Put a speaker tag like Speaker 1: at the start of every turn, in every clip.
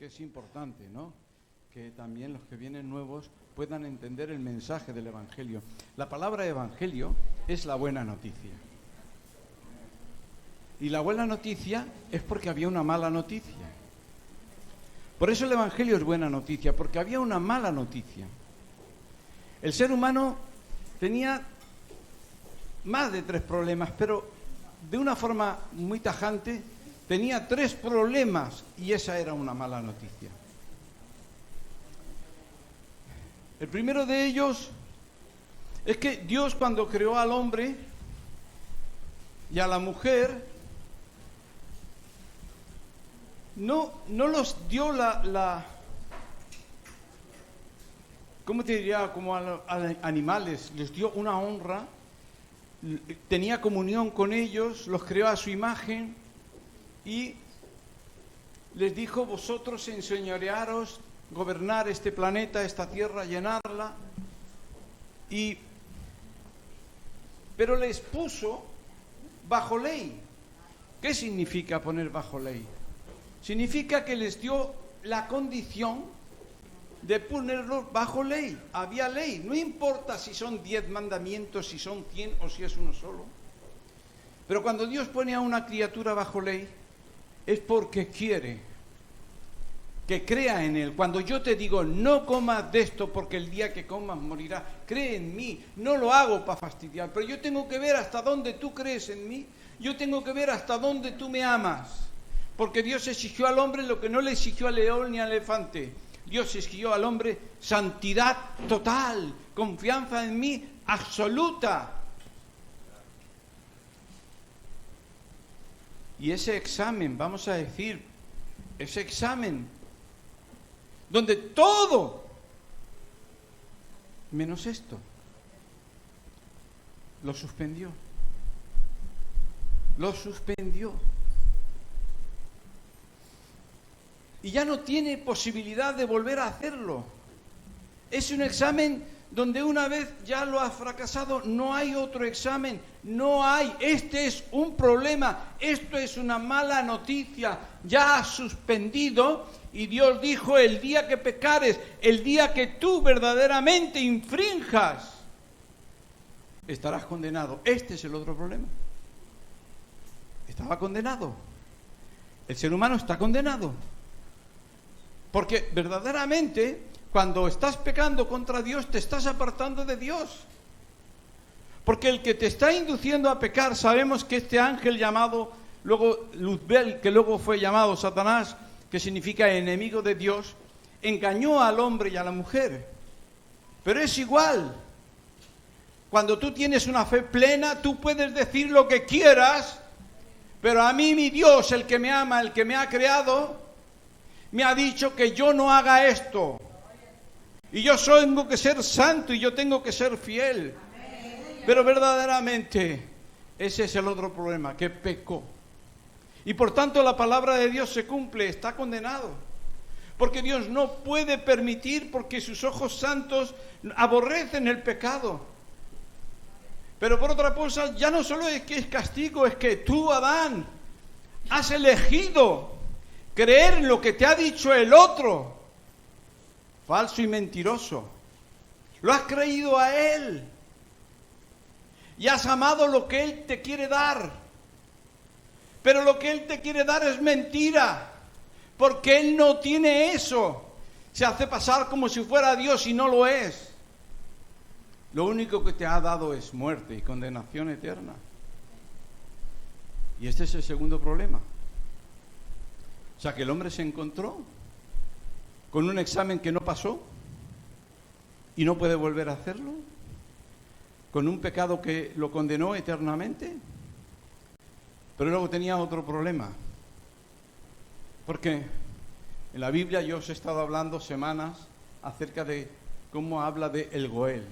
Speaker 1: es importante, ¿no?, que también los que vienen nuevos puedan entender el mensaje del Evangelio. La palabra Evangelio es la buena noticia. Y la buena noticia es porque había una mala noticia. Por eso el Evangelio es buena noticia, porque había una mala noticia. El ser humano tenía más de 3 problemas, pero de una forma muy tajante tenía 3 problemas y esa era una mala noticia. El primero de ellos es que Dios, cuando creó al hombre y a la mujer, no los dio ¿cómo te diría? Como a animales, les dio una honra, tenía comunión con ellos, los creó a su imagen y les dijo: vosotros enseñorearos, gobernar este planeta, esta tierra, llenarla. Pero les puso bajo ley. ¿Qué significa poner bajo ley? Significa que les dio la condición de ponerlos bajo ley. Había ley, no importa si son 10 mandamientos, si son 100 o si es uno solo. Pero cuando Dios pone a una criatura bajo ley, es porque quiere que crea en Él. Cuando yo te digo, no comas de esto porque el día que comas morirás, cree en mí. No lo hago para fastidiar, pero yo tengo que ver hasta dónde tú crees en mí. Yo tengo que ver hasta dónde tú me amas. Porque Dios exigió al hombre lo que no le exigió al león ni al elefante. Dios exigió al hombre santidad total, confianza en mí absoluta. Y ese examen, vamos a decir, ese examen donde todo, menos esto, lo suspendió. Lo suspendió. Y ya no tiene posibilidad de volver a hacerlo. Es un examen donde una vez ya lo has fracasado, no hay otro examen, no hay. Este es un problema, esto es una mala noticia, ya has suspendido. Y Dios dijo: el día que pecares, el día que tú verdaderamente infrinjas, estarás condenado. Este es el otro problema. Estaba condenado. El ser humano está condenado. Porque verdaderamente, cuando estás pecando contra Dios, te estás apartando de Dios. Porque el que te está induciendo a pecar, sabemos que este ángel llamado, luego Luzbel, que luego fue llamado Satanás, que significa enemigo de Dios, engañó al hombre y a la mujer. Pero es igual. Cuando tú tienes una fe plena, tú puedes decir lo que quieras, pero a mí mi Dios, el que me ama, el que me ha creado, me ha dicho que yo no haga esto. Y yo tengo que ser santo y yo tengo que ser fiel. Pero verdaderamente ese es el otro problema, que pecó. Y por tanto la palabra de Dios se cumple, está condenado. Porque Dios no puede permitir, porque sus ojos santos aborrecen el pecado. Pero por otra cosa, ya no solo es que es castigo, es que tú, Adán, has elegido creer en lo que te ha dicho el otro, falso y mentiroso. Lo has creído a él y has amado lo que él te quiere dar. Pero lo que él te quiere dar es mentira, porque él no tiene eso. Se hace pasar como si fuera Dios y no lo es. Lo único que te ha dado es muerte y condenación eterna. Y este es el segundo problema. O sea, que el hombre se encontró con un examen que no pasó y no puede volver a hacerlo, con un pecado que lo condenó eternamente. Pero luego tenía otro problema, porque en la Biblia yo os he estado hablando semanas acerca de cómo habla de el Goel,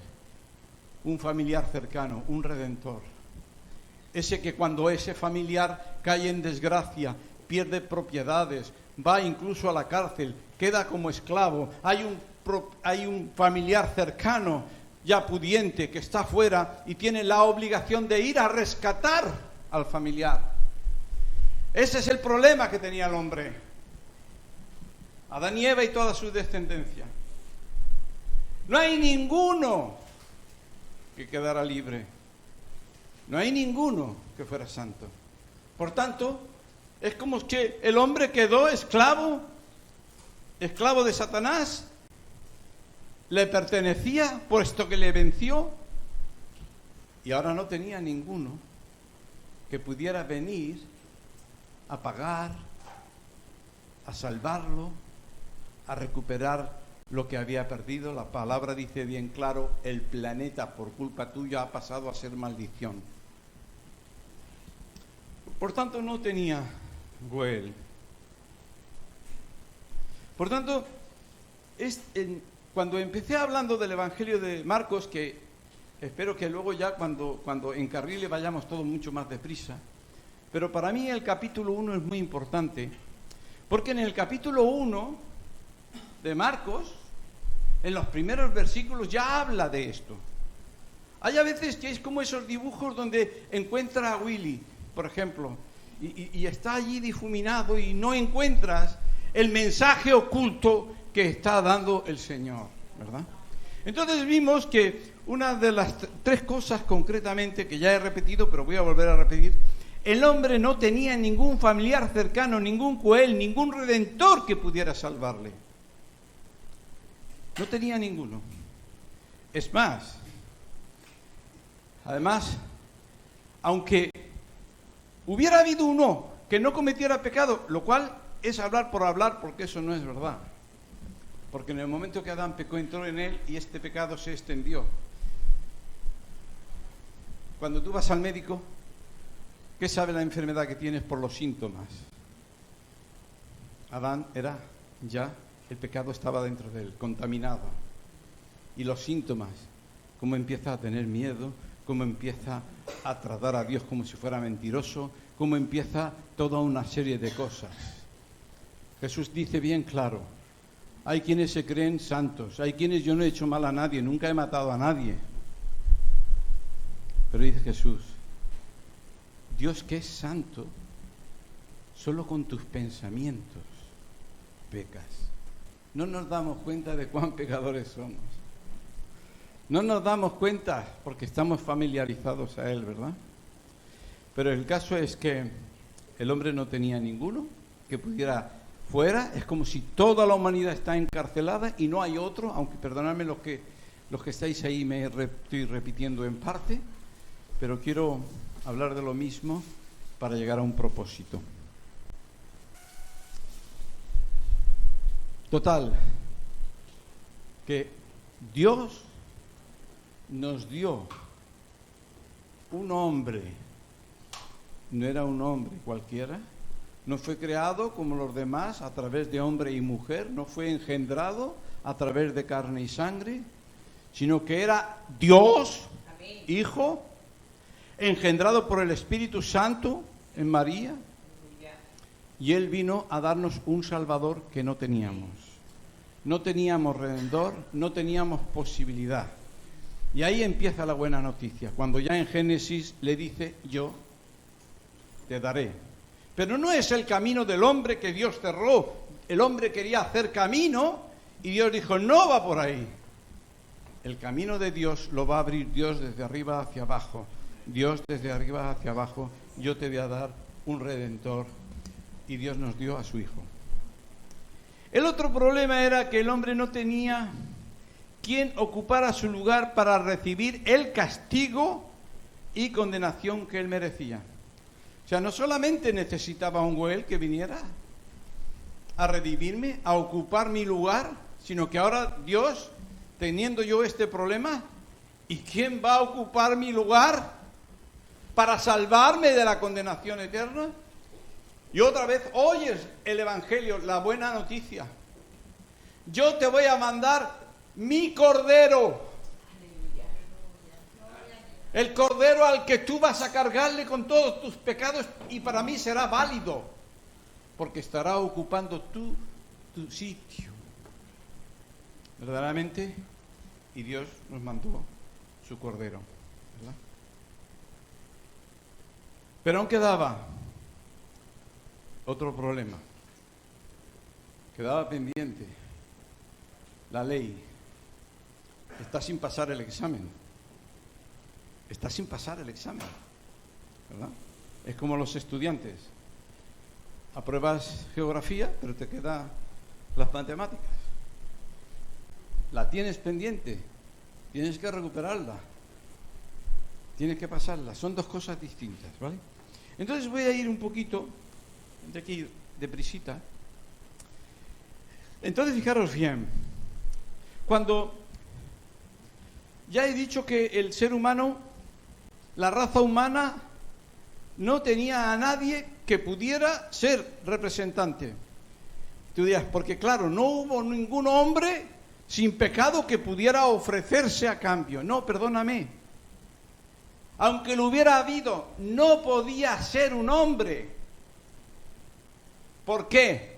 Speaker 1: un familiar cercano, un redentor. Ese que cuando ese familiar cae en desgracia, pierde propiedades, va incluso a la cárcel, queda como esclavo, hay un familiar cercano, ya pudiente, que está fuera y tiene la obligación de ir a rescatar al familiar. Ese es el problema que tenía el hombre. Adán y Eva y toda su descendencia. No hay ninguno que quedara libre. No hay ninguno que fuera santo. Por tanto, es como que el hombre quedó esclavo de Satanás, le pertenecía puesto que le venció, y ahora no tenía ninguno que pudiera venir a pagar, a salvarlo, a recuperar lo que había perdido. La palabra dice bien claro: el planeta por culpa tuya ha pasado a ser maldición. Por tanto, no tenía Goel. Por tanto, cuando empecé hablando del Evangelio de Marcos, que espero que luego ya cuando encarrile vayamos todos mucho más deprisa, pero para mí el capítulo 1 es muy importante, porque en el capítulo 1 de Marcos, en los primeros versículos ya habla de esto. Hay a veces que es como esos dibujos donde encuentra a Willy, por ejemplo, y está allí difuminado y no encuentras el mensaje oculto que está dando el Señor, ¿verdad? Entonces vimos que una de las tres cosas concretamente, que ya he repetido, pero voy a volver a repetir: el hombre no tenía ningún familiar cercano, ningún Goel, ningún redentor que pudiera salvarle. No tenía ninguno. Es más, además, aunque hubiera habido uno que no cometiera pecado, lo cual es hablar por hablar, porque eso no es verdad. Porque en el momento que Adán pecó, entró en él y este pecado se extendió. Cuando tú vas al médico, ¿qué sabe la enfermedad que tienes por los síntomas? Adán era ya, el pecado estaba dentro de él, contaminado. Y los síntomas, cómo empieza a tener miedo, cómo empieza a tratar a Dios como si fuera mentiroso, cómo empieza toda una serie de cosas. Jesús dice bien claro: hay quienes se creen santos, hay quienes yo no he hecho mal a nadie, nunca he matado a nadie. Pero dice Jesús: Dios, que es santo, solo con tus pensamientos pecas. No nos damos cuenta de cuán pecadores somos. No nos damos cuenta porque estamos familiarizados a Él, ¿verdad? Pero el caso es que el hombre no tenía ninguno que pudiera fuera. Es como si toda la humanidad está encarcelada y no hay otro, aunque perdonadme los que estáis ahí, estoy repitiendo en parte, pero quiero hablar de lo mismo para llegar a un propósito. Total, que Dios nos dio un hombre. No era un hombre cualquiera, no fue creado como los demás a través de hombre y mujer, no fue engendrado a través de carne y sangre, sino que era Dios, amén, Hijo, engendrado por el Espíritu Santo en María, y Él vino a darnos un Salvador que no teníamos. No teníamos Redentor, no teníamos posibilidad. Y ahí empieza la buena noticia, cuando ya en Génesis le dice: yo te daré. Pero no es el camino del hombre que Dios cerró. El hombre quería hacer camino y Dios dijo: no va por ahí. El camino de Dios lo va a abrir Dios desde arriba hacia abajo. Dios desde arriba hacia abajo: yo te voy a dar un Redentor. Y Dios nos dio a su Hijo. El otro problema era que el hombre no tenía quien ocupara su lugar para recibir el castigo y condenación que él merecía. O sea, no solamente necesitaba un Goel que viniera a redimirme, a ocupar mi lugar, sino que ahora Dios, teniendo yo este problema, ¿y quién va a ocupar mi lugar para salvarme de la condenación eterna? Y otra vez oyes el Evangelio, la buena noticia. Yo te voy a mandar mi Cordero. El Cordero al que tú vas a cargarle con todos tus pecados, y para mí será válido, porque estará ocupando tu sitio. Verdaderamente, y Dios nos mandó su Cordero, ¿verdad? Pero aún quedaba otro problema, quedaba pendiente la ley. Está sin pasar el examen. Está sin pasar el examen, ¿verdad? Es como los estudiantes. Apruebas geografía, pero te quedan las matemáticas. La tienes pendiente, tienes que recuperarla, tienes que pasarla. Son dos cosas distintas, ¿vale? Entonces voy a ir un poquito de aquí, deprisita. Entonces, fijaros bien, cuando ya he dicho que el ser humano, la raza humana, no tenía a nadie que pudiera ser representante. Tú dirás, porque claro, no hubo ningún hombre sin pecado que pudiera ofrecerse a cambio. No, perdóname. Aunque lo hubiera habido, no podía ser un hombre. ¿Por qué?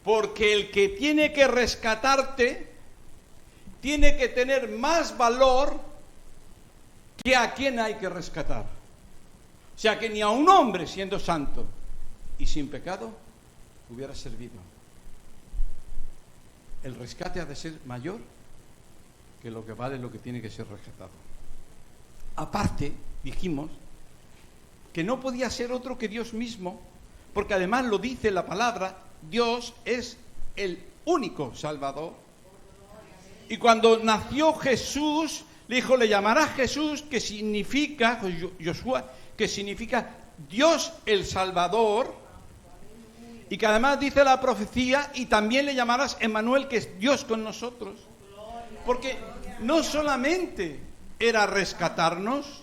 Speaker 1: Porque el que tiene que rescatarte tiene que tener más valor que a quien hay que rescatar. O sea que ni a un hombre siendo santo y sin pecado hubiera servido. El rescate ha de ser mayor que lo que vale lo que tiene que ser rescatado. Aparte, dijimos que no podía ser otro que Dios mismo, porque además lo dice la palabra, Dios es el único Salvador. Y cuando nació Jesús, le dijo, le llamarás Jesús, que significa, Josué, que significa Dios el Salvador, y que además dice la profecía, y también le llamarás Emmanuel, que es Dios con nosotros. Porque no solamente era rescatarnos,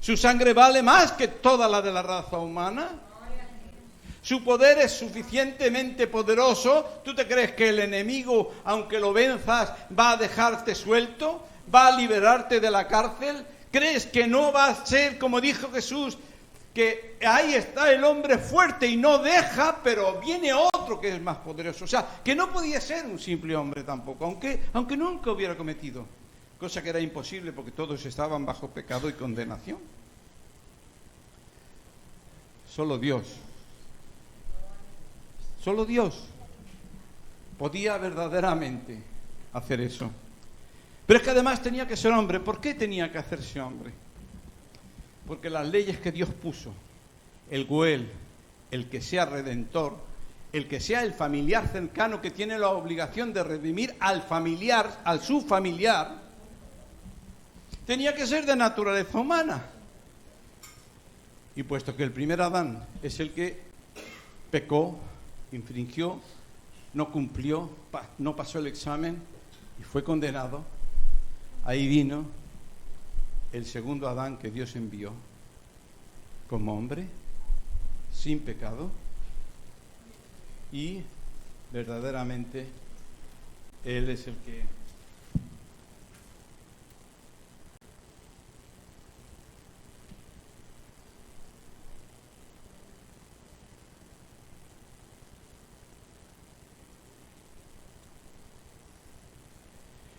Speaker 1: su sangre vale más que toda la de la raza humana. Su poder es suficientemente poderoso. ¿Tú te crees que el enemigo, aunque lo venzas, va a dejarte suelto? ¿Va a liberarte de la cárcel? ¿Crees que no va a ser, como dijo Jesús, que ahí está el hombre fuerte y no deja, pero viene otro que es más poderoso? O sea, que no podía ser un simple hombre tampoco, aunque nunca hubiera cometido, cosa que era imposible porque todos estaban bajo pecado y condenación. Solo Dios podía verdaderamente hacer eso. Pero es que además tenía que ser hombre. ¿Por qué tenía que hacerse hombre? Porque las leyes que Dios puso, el Goel, el que sea redentor, el que sea el familiar cercano que tiene la obligación de redimir al familiar, al su familiar, tenía que ser de naturaleza humana. Y puesto que el primer Adán es el que pecó, infringió, no cumplió, no pasó el examen y fue condenado, ahí vino el segundo Adán que Dios envió como hombre, sin pecado, y verdaderamente Él es el que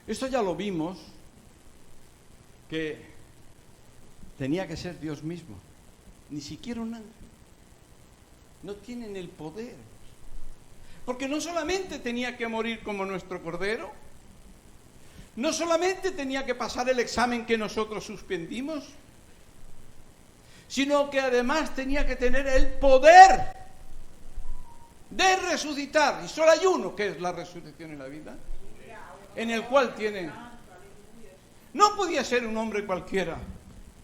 Speaker 1: esto ya lo vimos, que tenía que ser Dios mismo, ni siquiera un ángel. No tienen el poder. Porque no solamente tenía que morir como nuestro Cordero, no solamente tenía que pasar el examen que nosotros suspendimos, sino que además tenía que tener el poder de resucitar. Y solo hay uno que es la resurrección y la vida, en el cual tienen. No podía ser un hombre cualquiera,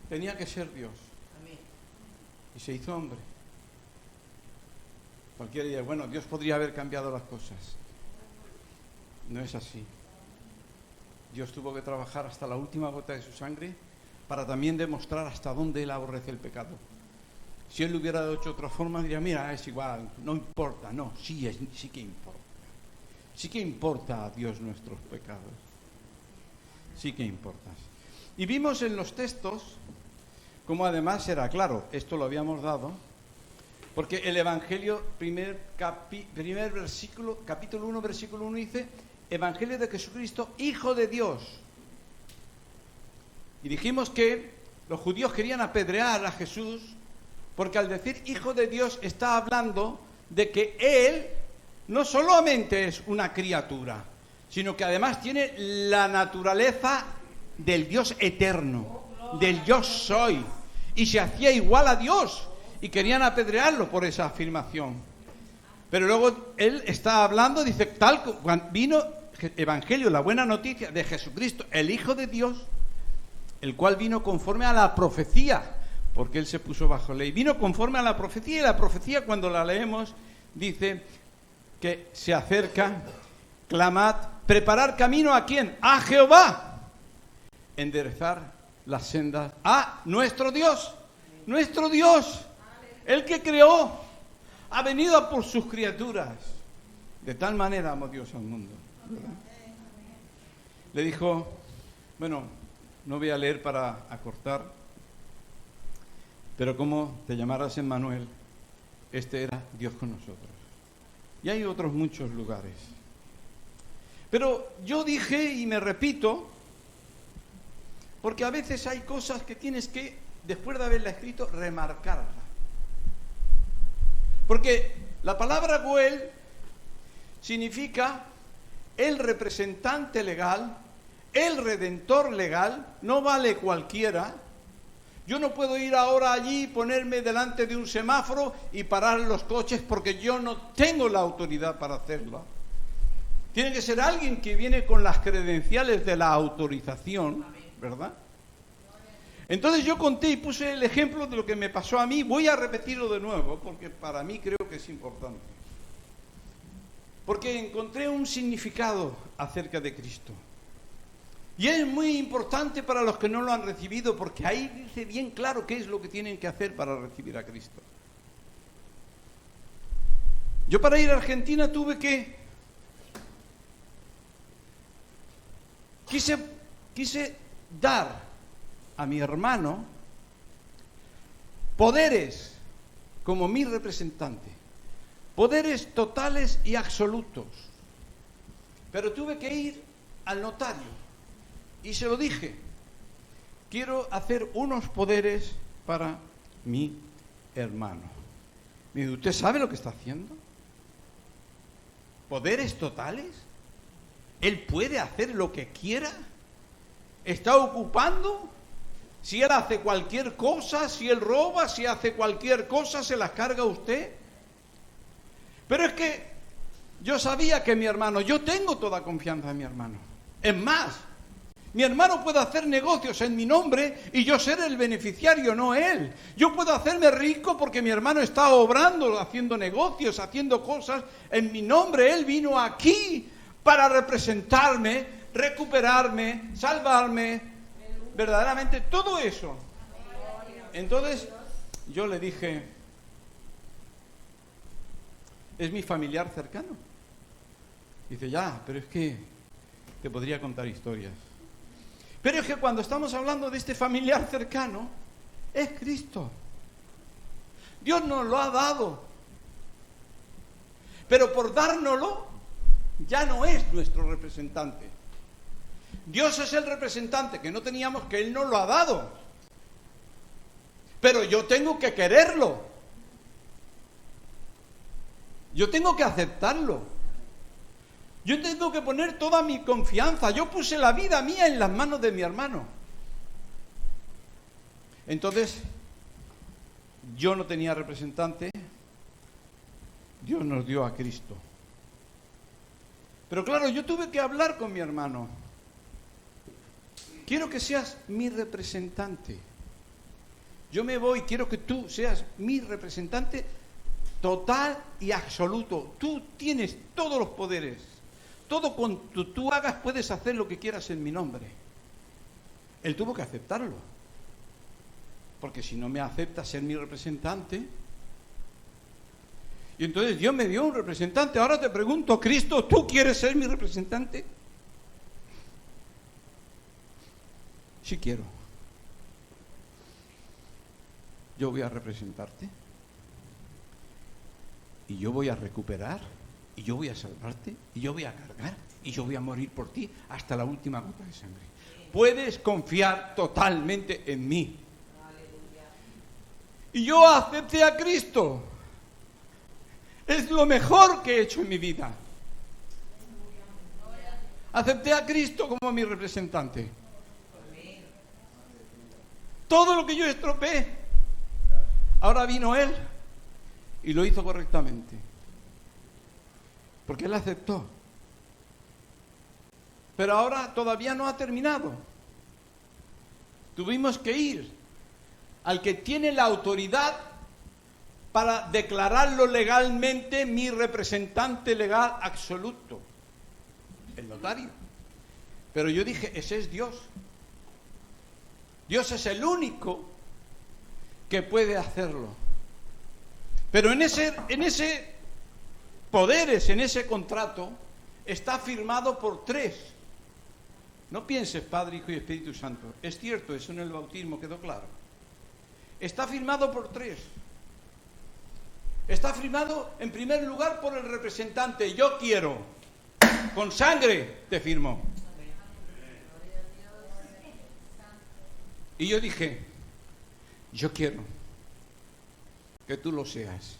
Speaker 1: tenía que ser Dios. Y se hizo hombre. Cualquiera diría, bueno, Dios podría haber cambiado las cosas. No es así. Dios tuvo que trabajar hasta la última gota de su sangre para también demostrar hasta dónde Él aborrece el pecado. Si Él lo hubiera hecho de otra forma, diría, mira, es igual, no importa. No, sí que importa. Sí que importa a Dios nuestros pecados. Sí que importa. Y vimos en los textos, como además era claro, esto lo habíamos dado, porque el Evangelio, primer versículo, capítulo 1, versículo 1 dice, Evangelio de Jesucristo, Hijo de Dios. Y dijimos que los judíos querían apedrear a Jesús, porque al decir Hijo de Dios está hablando de que Él no solamente es una criatura, sino que además tiene la naturaleza del Dios eterno, del yo soy, y se hacía igual a Dios, y querían apedrearlo por esa afirmación. Pero luego él está hablando, dice, tal cuando vino Evangelio, la buena noticia de Jesucristo, el Hijo de Dios, el cual vino conforme a la profecía, porque él se puso bajo ley. Vino conforme a la profecía, y la profecía, cuando la leemos, dice que se acerca, clamad, preparar camino ¿a quién? A Jehová, enderezar las sendas a nuestro Dios, el que creó, ha venido a por sus criaturas. De tal manera amó Dios al mundo, ¿verdad? Le dijo, bueno, no voy a leer para acortar, pero como te llamaras Emmanuel, este era Dios con nosotros. Y hay otros muchos lugares. Pero yo dije, y me repito, porque a veces hay cosas que tienes que, después de haberla escrito, remarcarla. Porque la palabra Goel significa el representante legal, el redentor legal, no vale cualquiera. Yo no puedo ir ahora allí y ponerme delante de un semáforo y parar los coches porque yo no tengo la autoridad para hacerlo. Tiene que ser alguien que viene con las credenciales de la autorización, ¿verdad? Entonces yo conté y puse el ejemplo de lo que me pasó a mí. Voy a repetirlo de nuevo porque para mí creo que es importante. Porque encontré un significado acerca de Cristo. Y es muy importante para los que no lo han recibido, porque ahí dice bien claro qué es lo que tienen que hacer para recibir a Cristo. Yo para ir a Argentina quise dar a mi hermano poderes como mi representante, poderes totales y absolutos. Pero tuve que ir al notario. Y se lo dije, quiero hacer unos poderes para mi hermano. Me dice, ¿usted sabe lo que está haciendo? ¿Poderes totales? ¿Él puede hacer lo que quiera? ¿Está ocupando? Si él hace cualquier cosa, si él roba, si hace cualquier cosa, ¿se las carga usted? Pero es que yo sabía que mi hermano, yo tengo toda confianza en mi hermano. Es más, mi hermano puede hacer negocios en mi nombre y yo ser el beneficiario, no él. Yo puedo hacerme rico porque mi hermano está obrando, haciendo negocios, haciendo cosas en mi nombre. Él vino aquí para representarme, recuperarme, salvarme, verdaderamente todo eso. Entonces yo le dije, ¿es mi familiar cercano? Dice, ya, pero es que te podría contar historias. Pero es que cuando estamos hablando de este familiar cercano, es Cristo. Dios nos lo ha dado. Pero por dárnoslo, ya no es nuestro representante. Dios es el representante que no teníamos, que Él nos lo ha dado. Pero yo tengo que quererlo. Yo tengo que aceptarlo. Yo tengo que poner toda mi confianza. Yo puse la vida mía en las manos de mi hermano. Entonces, yo no tenía representante. Dios nos dio a Cristo. Pero claro, yo tuve que hablar con mi hermano. Quiero que seas mi representante. Yo me voy, quiero que tú seas mi representante total y absoluto. Tú tienes todos los poderes. Todo cuanto tú hagas puedes hacer lo que quieras en mi nombre. Él tuvo que aceptarlo. Porque si no me acepta ser mi representante. Y entonces Dios me dio un representante. Ahora te pregunto, Cristo, ¿tú quieres ser mi representante? Sí quiero. Yo voy a representarte. Y yo voy a recuperar. Y yo voy a salvarte, y yo voy a cargar, y yo voy a morir por ti hasta la última gota de sangre. Puedes confiar totalmente en mí. Y yo acepté a Cristo. Es lo mejor que he hecho en mi vida. Acepté a Cristo como mi representante. Todo lo que yo estropeé, ahora vino Él y lo hizo correctamente. Porque Él aceptó. Pero ahora todavía no ha terminado. Tuvimos que ir al que tiene la autoridad para declararlo legalmente mi representante legal absoluto, el notario. Pero yo dije, ese es Dios. Dios es el único que puede hacerlo. Pero en ese poderes, en ese contrato, está firmado por 3. No pienses Padre, Hijo y Espíritu Santo. Es cierto, eso en el bautismo quedó claro. Está firmado por 3. Está firmado en primer lugar por el representante. Yo quiero, con sangre te firmo. Y yo dije, yo quiero que tú lo seas.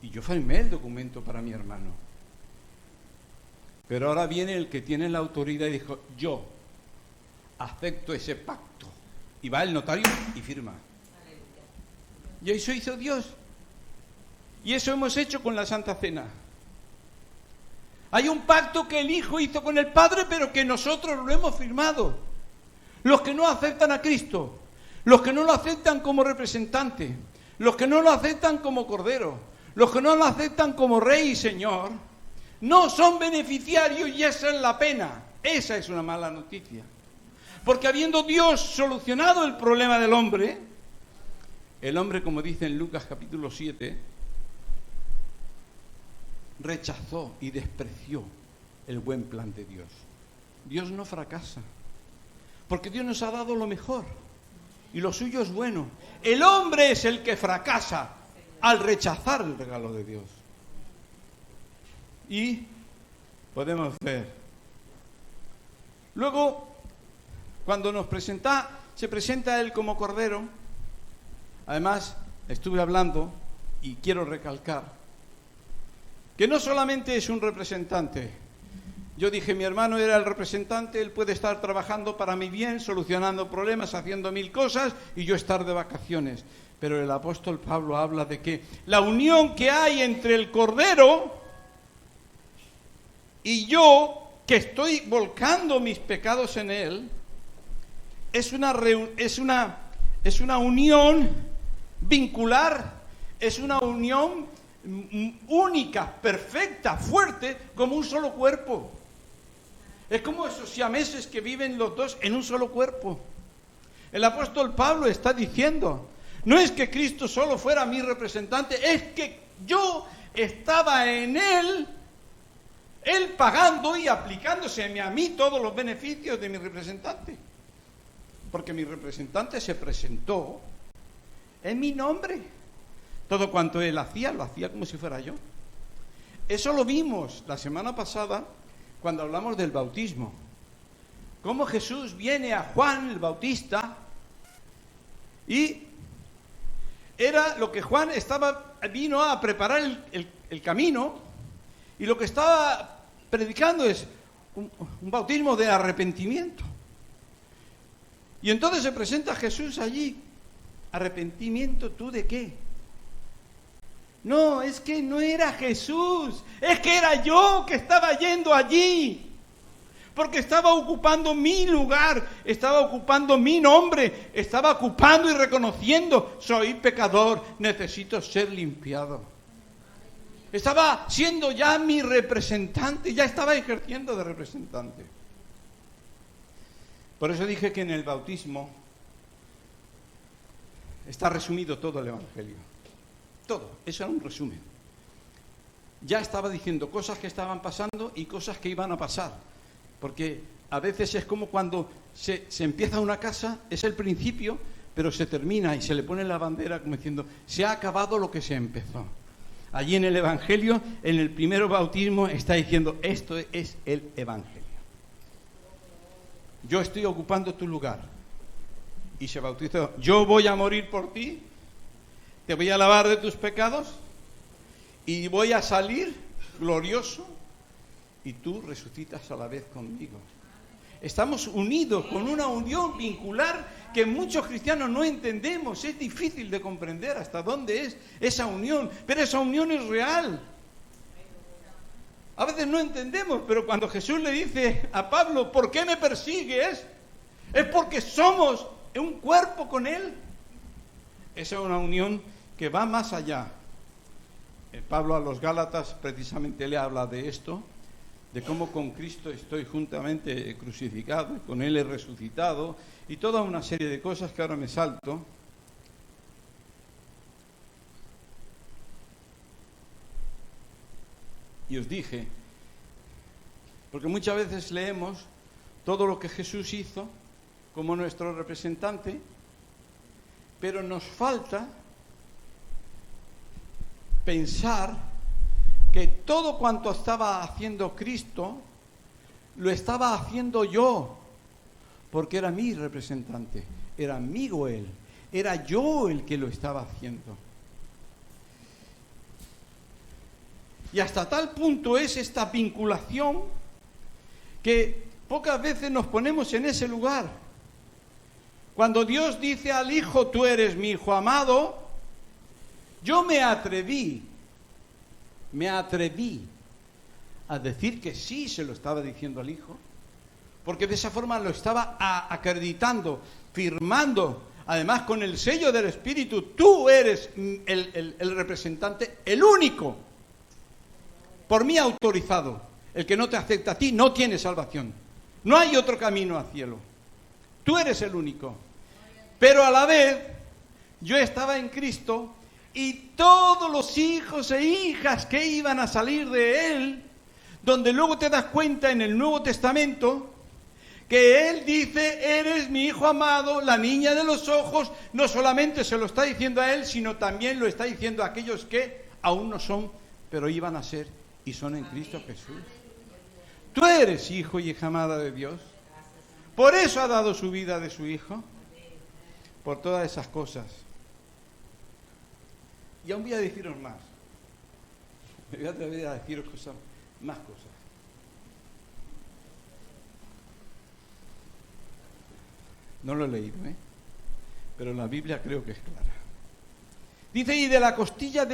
Speaker 1: Y yo firmé el documento para mi hermano. Pero ahora viene el que tiene la autoridad y dijo, yo acepto ese pacto. Y va el notario y firma. Y eso hizo Dios. Y eso hemos hecho con la Santa Cena. Hay un pacto que el Hijo hizo con el Padre, pero que nosotros lo hemos firmado. Los que no aceptan a Cristo, los que no lo aceptan como representante, los que no lo aceptan como Cordero, los que no lo aceptan como Rey y Señor, no son beneficiarios y esa es la pena. Esa es una mala noticia. Porque habiendo Dios solucionado el problema del hombre, el hombre, como dice en Lucas capítulo 7, rechazó y despreció el buen plan de Dios. Dios no fracasa, porque Dios nos ha dado lo mejor y lo suyo es bueno. El hombre es el que fracasa al rechazar el regalo de Dios. Y podemos ver. Luego, cuando se presenta Él como Cordero, además estuve hablando y quiero recalcar que no solamente es un representante. Yo dije, mi hermano era el representante, él puede estar trabajando para mi bien, solucionando problemas, haciendo 1000 cosas y yo estar de vacaciones. Pero el apóstol Pablo habla de que la unión que hay entre el Cordero y yo, que estoy volcando mis pecados en él, es una unión vincular, es una unión única, perfecta, fuerte, como un solo cuerpo. Es como esos siameses que viven los dos en un solo cuerpo. El apóstol Pablo está diciendo, no es que Cristo solo fuera mi representante, es que yo estaba en Él pagando y aplicándose a mí todos los beneficios de mi representante. Porque mi representante se presentó en mi nombre. Todo cuanto Él hacía, lo hacía como si fuera yo. Eso lo vimos la semana pasada cuando hablamos del bautismo. Cómo Jesús viene a Juan el Bautista y era lo que Juan vino a preparar el camino, y lo que estaba predicando es un bautismo de arrepentimiento. Y entonces se presenta Jesús allí. ¿Arrepentimiento tú de qué? No, es que no era Jesús, es que era yo que estaba yendo allí. Porque estaba ocupando mi lugar, estaba ocupando mi nombre, estaba ocupando y reconociendo, soy pecador, necesito ser limpiado. Estaba siendo ya mi representante, ya estaba ejerciendo de representante. Por eso dije que en el bautismo está resumido todo el Evangelio. Todo, eso era un resumen. Ya estaba diciendo cosas que estaban pasando y cosas que iban a pasar. Porque a veces es como cuando se empieza una casa, es el principio, pero se termina y se le pone la bandera como diciendo, se ha acabado lo que se empezó. Allí en el Evangelio, en el primer bautismo, está diciendo, esto es el Evangelio. Yo estoy ocupando tu lugar. Y se bautizó, yo voy a morir por ti, te voy a lavar de tus pecados, y voy a salir glorioso y tú resucitas a la vez conmigo. Estamos unidos con una unión vincular que muchos cristianos no entendemos. Es difícil de comprender hasta dónde es esa unión, pero esa unión es real. A veces no entendemos, pero cuando Jesús le dice a Pablo, ¿por qué me persigues? Es porque somos un cuerpo con Él. Esa es una unión que va más allá. Pablo a los Gálatas precisamente le habla de esto, de cómo con Cristo estoy juntamente crucificado, y con Él he resucitado, y toda una serie de cosas que ahora me salto. Y os dije, porque muchas veces leemos todo lo que Jesús hizo como nuestro representante, pero nos falta pensar que todo cuanto estaba haciendo Cristo, lo estaba haciendo yo, porque era mi representante, era amigo Él, era yo el que lo estaba haciendo. Y hasta tal punto es esta vinculación que pocas veces nos ponemos en ese lugar. Cuando Dios dice al Hijo, tú eres mi Hijo amado, yo me atreví a decir que sí se lo estaba diciendo al Hijo, porque de esa forma lo estaba acreditando, firmando, además con el sello del Espíritu. Tú eres el representante, el único, por mí autorizado. El que no te acepta a ti no tiene salvación. No hay otro camino al cielo. Tú eres el único. Pero a la vez, yo estaba en Cristo, y todos los hijos e hijas que iban a salir de Él, donde luego te das cuenta en el Nuevo Testamento que Él dice, eres mi Hijo amado, la niña de los ojos. No solamente se lo está diciendo a Él, sino también lo está diciendo a aquellos que aún no son, pero iban a ser y son en Cristo Jesús. Tú eres hijo y hija amada de Dios. Por eso ha dado su vida de su Hijo, por todas esas cosas. Y aún voy a deciros más. Me voy a atrever a deciros más cosas. No lo he leído, pero la Biblia creo que es clara. Dice, y de la costilla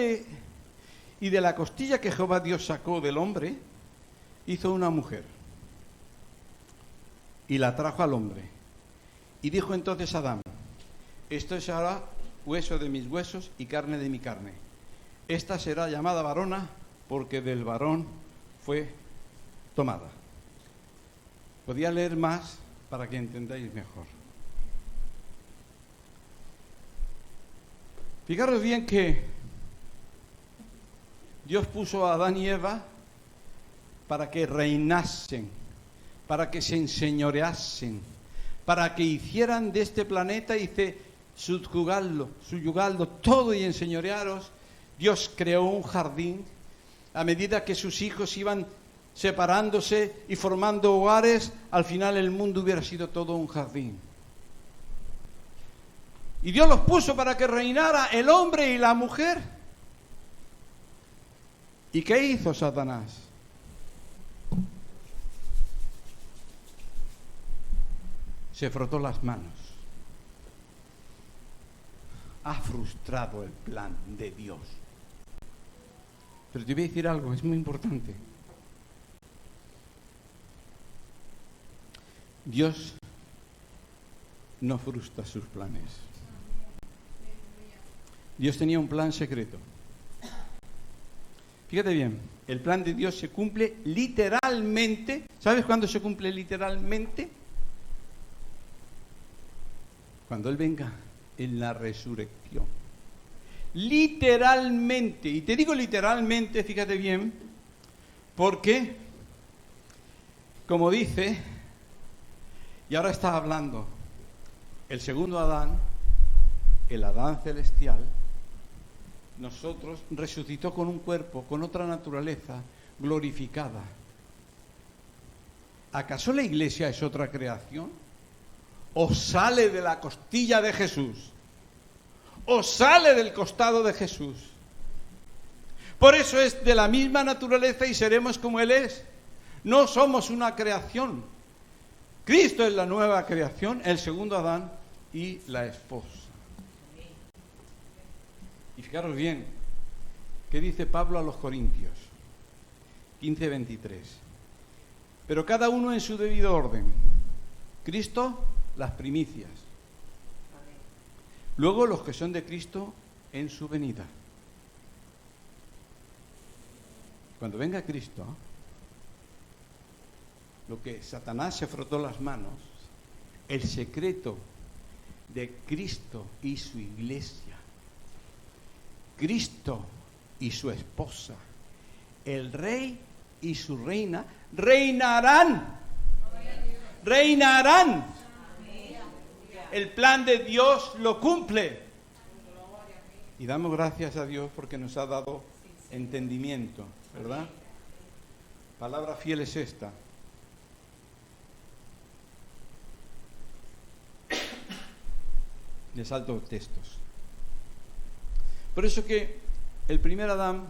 Speaker 1: que Jehová Dios sacó del hombre, hizo una mujer, y la trajo al hombre. Y dijo entonces Adán, esto es ahora hueso de mis huesos y carne de mi carne. Esta será llamada varona, porque del varón fue tomada. Podía leer más para que entendáis mejor. Fijaros bien que Dios puso a Adán y Eva para que reinasen, para que se enseñoreasen, para que hicieran de este planeta, subyugadlo todo y enseñorearos. Dios creó un jardín. A medida que sus hijos iban separándose y formando hogares, al final el mundo hubiera sido todo un jardín. Y Dios los puso para que reinara el hombre y la mujer. ¿Y qué hizo Satanás? Se frotó las manos. Ha frustrado el plan de Dios. Pero te voy a decir algo, es muy importante. Dios no frustra sus planes. Dios tenía un plan secreto. Fíjate bien, el plan de Dios se cumple literalmente. ¿Sabes cuándo se cumple literalmente? Cuando Él venga en la resurrección. Literalmente. Y te digo literalmente, fíjate bien, porque, como dice, y ahora está hablando el segundo Adán, el Adán celestial, nosotros resucitó con un cuerpo, con otra naturaleza glorificada. ¿Acaso la iglesia es otra creación? ¿O sale de la costilla de Jesús? ¿O sale del costado de Jesús? Por eso es de la misma naturaleza y seremos como Él es. No somos una creación. Cristo es la nueva creación, el segundo Adán y la esposa. Y fijaros bien, ¿qué dice Pablo a los Corintios? 15:23. Pero cada uno en su debido orden. Cristo, las primicias. Luego los que son de Cristo en su venida. Cuando venga Cristo, lo que Satanás se frotó las manos, el secreto de Cristo y su iglesia, Cristo y su esposa, el rey y su reina, reinarán. Reinarán. El plan de Dios lo cumple. Y damos gracias a Dios porque nos ha dado entendimiento, ¿verdad? Palabra fiel es esta. Le salto textos. Por eso que el primer Adán,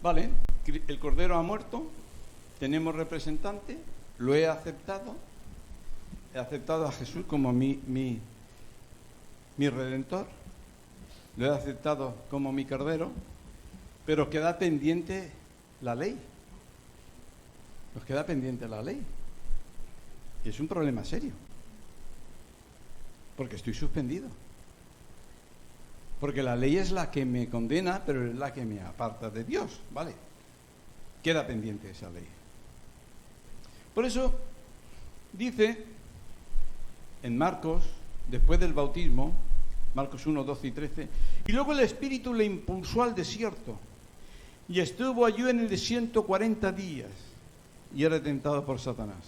Speaker 1: vale, el Cordero ha muerto, tenemos representante, lo he aceptado a Jesús como mi Redentor, lo he aceptado como mi Cordero, pero queda pendiente la ley. Nos queda pendiente la ley. Y es un problema serio. Porque estoy suspendido. Porque la ley es la que me condena, pero es la que me aparta de Dios, ¿vale? Queda pendiente esa ley. Por eso dice en Marcos, después del bautismo, Marcos 1, 12 y 13, y luego el Espíritu le impulsó al desierto, y estuvo allí en el desierto 40 días, y era tentado por Satanás.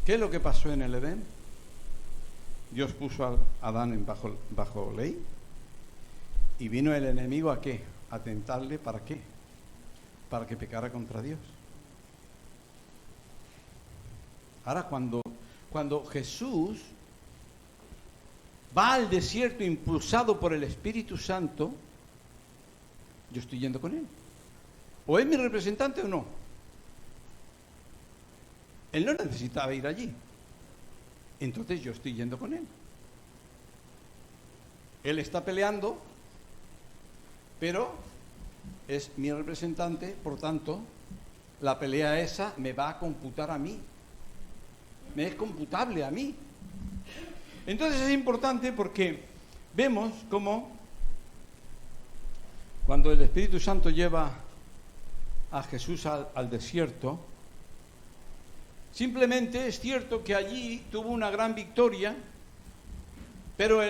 Speaker 1: ¿Qué es lo que pasó en el Edén? Dios puso a Adán bajo ley, y vino el enemigo ¿a qué? A tentarle, ¿para qué? Para que pecara contra Dios. Ahora cuando Jesús va al desierto impulsado por el Espíritu Santo, yo estoy yendo con Él. ¿O es mi representante o no? Él no necesitaba ir allí. Entonces yo estoy yendo con Él. Él está peleando, pero es mi representante, por tanto, la pelea esa me va a computar a mí. Me es computable a mí. Entonces es importante porque vemos cómo cuando el Espíritu Santo lleva a Jesús al desierto, simplemente es cierto que allí tuvo una gran victoria, pero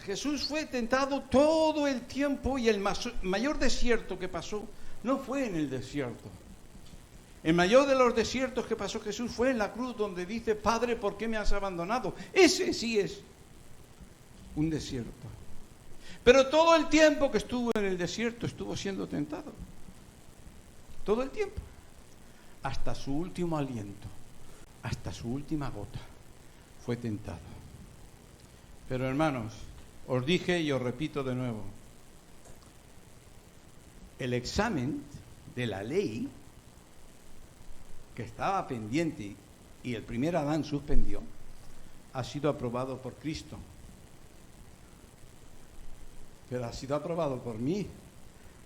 Speaker 1: Jesús fue tentado todo el tiempo y el mayor desierto que pasó no fue en el desierto. El mayor de los desiertos que pasó Jesús fue en la cruz, donde dice: Padre, ¿por qué me has abandonado? Ese sí es un desierto. Pero todo el tiempo que estuvo en el desierto estuvo siendo tentado. Todo el tiempo. Hasta su último aliento, hasta su última gota, fue tentado. Pero hermanos, os dije y os repito de nuevo, el examen de la ley que estaba pendiente y el primer Adán suspendió, ha sido aprobado por Cristo. Pero ha sido aprobado por mí,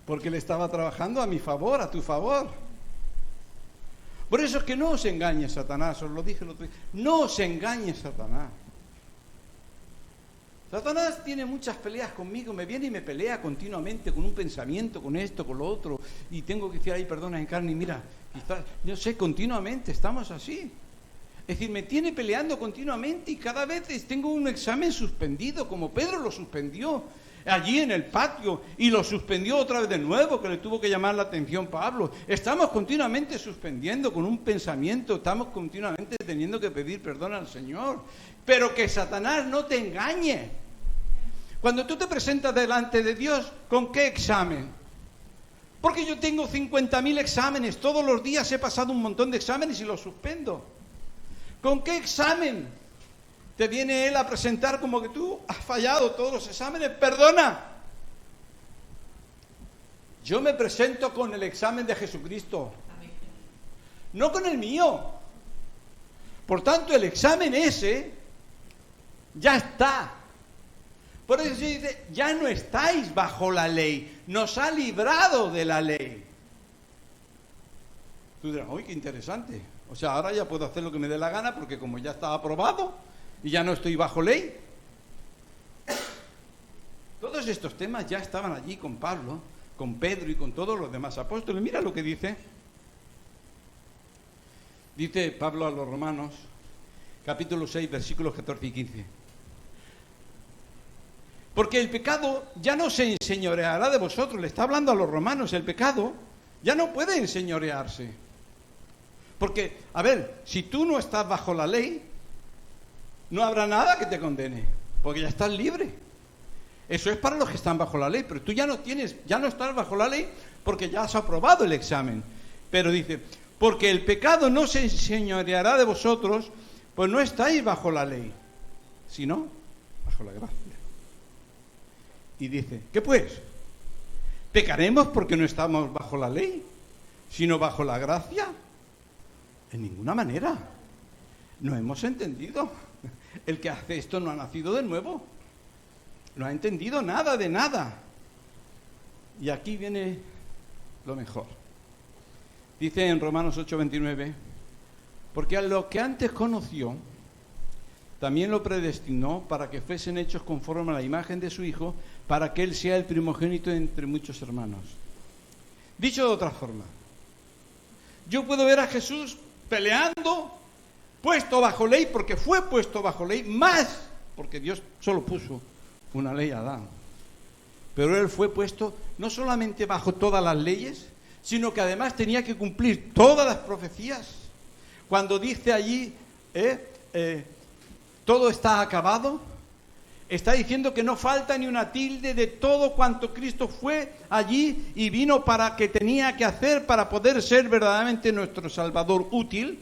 Speaker 1: porque Él estaba trabajando a mi favor, a tu favor. Por eso es que no os engañe Satanás, os lo dije el otro día, no os engañe Satanás. Satanás tiene muchas peleas conmigo, me viene y me pelea continuamente con un pensamiento, con esto, con lo otro, y tengo que decir: ay, perdona, Encarni, mira, quizás, yo sé, continuamente estamos así. Es decir, me tiene peleando continuamente y cada vez tengo un examen suspendido, como Pedro lo suspendió allí en el patio y lo suspendió otra vez de nuevo, que le tuvo que llamar la atención Pablo. Estamos continuamente suspendiendo con un pensamiento, estamos continuamente teniendo que pedir perdón al Señor. Pero que Satanás no te engañe. Cuando tú te presentas delante de Dios, ¿con qué examen? Porque yo tengo 50.000 exámenes, todos los días he pasado un montón de exámenes y los suspendo. ¿Con qué examen te viene Él a presentar como que tú has fallado todos los exámenes. Perdona. Yo me presento con el examen de Jesucristo, no con el mío. Por tanto, el examen ese ya está. Por eso se dice, ya no estáis bajo la ley, nos ha librado de la ley. Tú dirás, uy, qué interesante. O sea, ahora ya puedo hacer lo que me dé la gana porque como ya está aprobado y ya no estoy bajo ley. Todos estos temas ya estaban allí con Pablo, con Pedro y con todos los demás apóstoles. Mira lo que dice. Dice Pablo a los Romanos, capítulo 6, versículos 14 y 15. Porque el pecado ya no se enseñoreará de vosotros. Le está hablando a los romanos. El pecado ya no puede enseñorearse. Porque, a ver, si tú no estás bajo la ley, no habrá nada que te condene. Porque ya estás libre. Eso es para los que están bajo la ley. Pero tú ya no estás bajo la ley porque ya has aprobado el examen. Pero dice, porque el pecado no se enseñoreará de vosotros, pues no estáis bajo la ley, sino bajo la gracia. Y dice, ¿qué pues? ¿Pecaremos porque no estamos bajo la ley, sino bajo la gracia? En ninguna manera. No hemos entendido. El que hace esto no ha nacido de nuevo. No ha entendido nada de nada. Y aquí viene lo mejor. Dice en Romanos 8:29, porque a lo que antes conoció, también lo predestinó para que fuesen hechos conforme a la imagen de su Hijo, para que Él sea el primogénito entre muchos hermanos. Dicho de otra forma, yo puedo ver a Jesús peleando, puesto bajo ley, porque fue puesto bajo ley, más porque Dios solo puso una ley a Adán. Pero Él fue puesto no solamente bajo todas las leyes, sino que además tenía que cumplir todas las profecías. Cuando dice allí, todo está acabado, está diciendo que no falta ni una tilde de todo cuanto Cristo fue allí y vino para que tenía que hacer para poder ser verdaderamente nuestro Salvador útil.